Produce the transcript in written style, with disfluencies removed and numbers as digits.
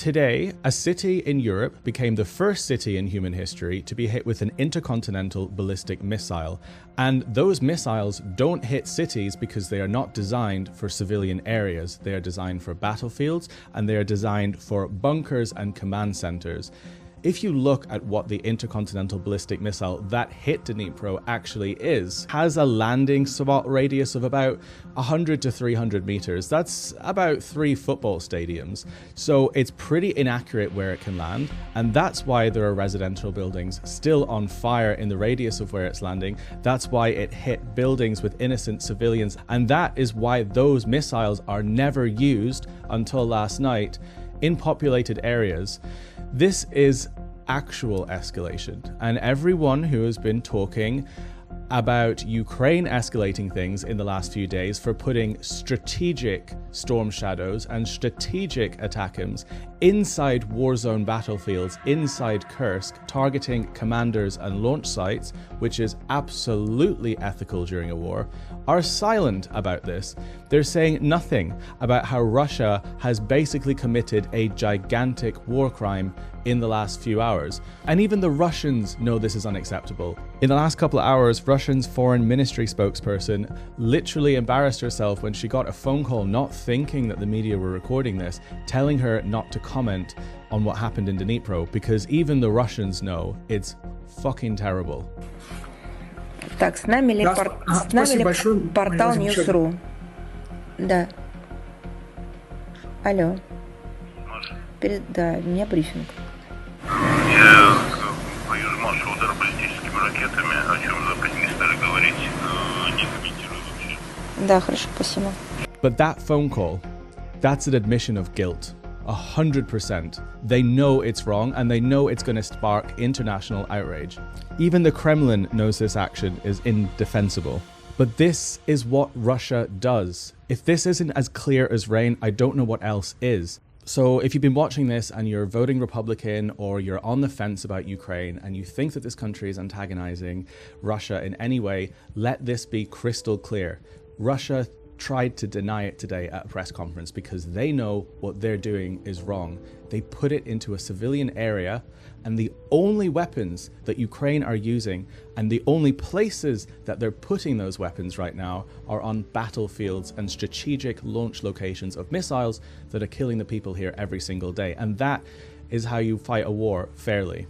Today, a city in Europe became the first city in human history to be hit with an intercontinental ballistic missile. And those missiles don't hit cities because they are not designed for civilian areas. They are designed for battlefields, and they are designed for bunkers and command centers. If you look at what the intercontinental ballistic missile that hit Dnipro actually is, has a landing spot radius of about 100 to 300 meters. That's about 3 football stadiums. So it's pretty inaccurate where it can land, and that's why there are residential buildings still on fire in the radius of where it's landing. That's why it hit buildings with innocent civilians, and that is why those missiles are never used until last night in populated areas. This is actual escalation, and everyone who has been talking about Ukraine escalating things in the last few days for putting strategic storm shadows and strategic ATACMs inside war zone battlefields, inside Kursk, targeting commanders and launch sites, which is absolutely ethical during a war, are silent about this. They're saying nothing about how Russia has basically committed a gigantic war crime in the last few hours. And even the Russians know this is unacceptable. In the last couple of hours, Russia's foreign ministry spokesperson literally embarrassed herself when she got a phone call, not thinking that the media were recording this, telling her not to comment on what happened in Dnipro, because even the Russians know it's fucking terrible. Так, с нами ли портал News.ru? Да. Алло. Да, у меня брифинг. Я боюсь, Маша, удар баллистическими ракетами, о чем западники не стали говорить, не комментирую вообще. Да, хорошо, спасибо. But that phone call, that's an admission of guilt. 100%. They know it's wrong, and they know it's going to spark international outrage. Even the Kremlin knows this action is indefensible. But this is what Russia does. If this isn't as clear as rain, I don't know what else is. So if you've been watching this and you're voting Republican, or you're on the fence about Ukraine and you think that this country is antagonizing Russia in any way, let this be crystal clear. Russia tried to deny it today at a press conference because they know what they're doing is wrong. They put it into a civilian area, and the only weapons that Ukraine are using and the only places that they're putting those weapons right now are on battlefields and strategic launch locations of missiles that are killing the people here every single day. And that is how you fight a war fairly.